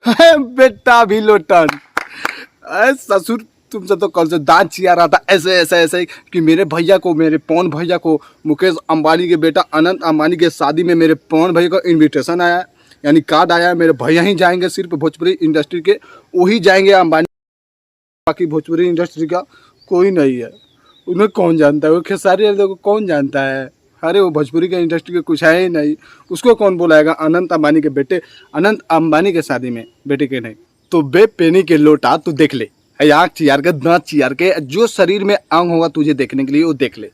बेटा भी लोटन। ससुर तुमसे तो कल से दांत चिया रहा था ऐसे ऐसे ऐसे कि मेरे भैया को, मेरे पवन भैया को मुकेश अंबानी के बेटा अनंत अंबानी के शादी में मेरे पवन भैया का इनविटेशन आया, यानी कार्ड आया। मेरे भैया ही जाएंगे, सिर्फ भोजपुरी इंडस्ट्री के वही जाएंगे अंबानी, बाकी भोजपुरी इंडस्ट्री का कोई नहीं है। उन्हें कौन जानता है, वो खेसारी यादव को कौन जानता है। अरे वो भोजपुरी के इंडस्ट्री के कुछ है ही नहीं, उसको कौन बुलाएगा अनंत अंबानी के बेटे, अनंत अंबानी के शादी में बेटे के नहीं। तो बे पेनी के लोटा तू देख ले, आँख चियार के, दांत चियार के, जो शरीर में अंग होगा तुझे देखने के लिए वो देख ले।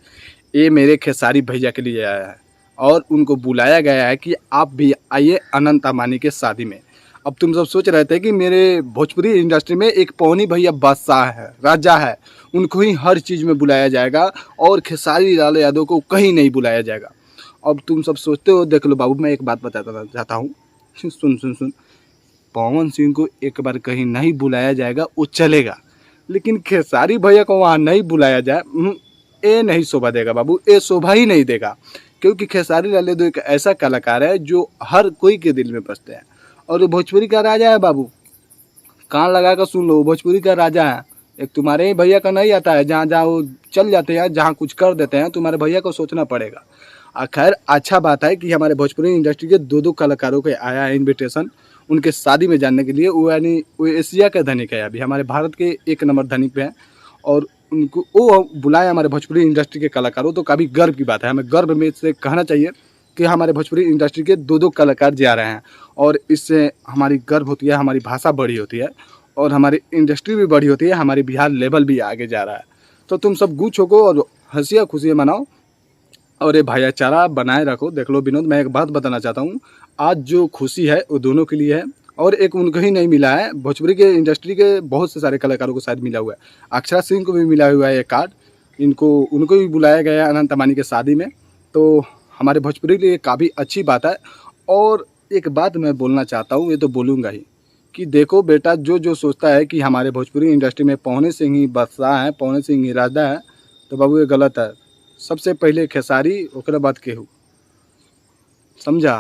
ये मेरे खेसारी भैया के लिए आया है और उनको बुलाया गया है कि आप भी आइए अनंत अंबानी के शादी में। अब तुम सब सोच रहे थे कि मेरे भोजपुरी इंडस्ट्री में एक पवनी भैया बादशाह है, राजा है, उनको ही हर चीज़ में बुलाया जाएगा और खेसारी लाल यादव को कहीं नहीं बुलाया जाएगा। अब तुम सब सोचते हो, देख लो बाबू, मैं एक बात बताता चाहता हूँ, सुन सुन सुन। पवन सिंह को एक बार कहीं नहीं बुलाया जाएगा वो चलेगा, लेकिन खेसारी भैया को वहाँ नहीं बुलाया जाए, ये नहीं शोभा देगा बाबू, ये शोभा ही नहीं देगा। क्योंकि खेसारी लाल यादव एक ऐसा कलाकार है जो हर कोई के दिल में बसते हैं और वो भोजपुरी का राजा है बाबू। कान लगा कर सुन लो, भोजपुरी का राजा है। एक तुम्हारे ही भैया का नहीं आता है, जहाँ जहाँ वो चल जाते हैं, जहाँ कुछ कर देते हैं, तुम्हारे भैया को सोचना पड़ेगा। खैर अच्छा बात है कि हमारे भोजपुरी इंडस्ट्री के दो कलाकारों के आया है इन्विटेशन उनके शादी में जानने के लिए। वो यानी वो एशिया के धनिक है, अभी हमारे भारत के 1 नंबर धनिक पे हैं और उनको वो बुलाए हमारे भोजपुरी इंडस्ट्री के कलाकारों। तो काफ़ी गर्व की बात है, हमें गर्व में से कहना चाहिए कि हमारे भोजपुरी इंडस्ट्री के 2 कलाकार जा रहे हैं और इससे हमारी गर्व होती है, हमारी भाषा बड़ी होती है और हमारी इंडस्ट्री भी बड़ी होती है, हमारी बिहार लेवल भी आगे जा रहा है। तो तुम सब गुच होको और हंसिया खुशियाँ मनाओ और ये भाईचारा बनाए रखो। देख लो विनोद, मैं एक बात बताना चाहता हूँ, आज जो खुशी है वो दोनों के लिए है और एक उनको ही नहीं मिला है, भोजपुरी के इंडस्ट्री के बहुत से सारे कलाकारों को शायद मिला हुआ है। अक्षरा सिंह को भी मिला हुआ है ये कार्ड, उनको भी बुलाया गया है अनंत अंबानी के शादी में। तो हमारे भोजपुरी के लिए काफ़ी अच्छी बात है। और एक बात मैं बोलना चाहता हूँ, ये तो बोलूँगा ही, कि देखो बेटा, जो सोचता है कि हमारे भोजपुरी इंडस्ट्री में पवन सिंह ही बादशाह हैं, पवन सिंह ही राजा है, तो बाबू ये गलत है। सबसे पहले खेसारी, ओकरे बाद केहू, समझा?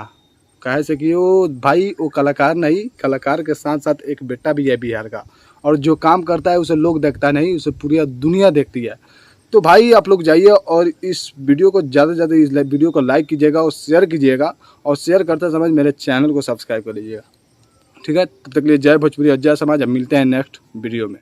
कहे से कि वो भाई वो कलाकार नहीं, कलाकार के साथ साथ एक बेटा भी है बिहार का, और जो काम करता है उसे लोग देखता नहीं, उसे पूरी दुनिया देखती है। तो भाई आप लोग जाइए और इस वीडियो को ज़्यादा से ज़्यादा इस वीडियो को लाइक कीजिएगा और शेयर कीजिएगा, और शेयर करते समय मेरे चैनल को सब्सक्राइब कर लीजिएगा। ठीक है, तब तक के लिए जय भोजपुरी और जय समाज। अब मिलते हैं नेक्स्ट वीडियो में।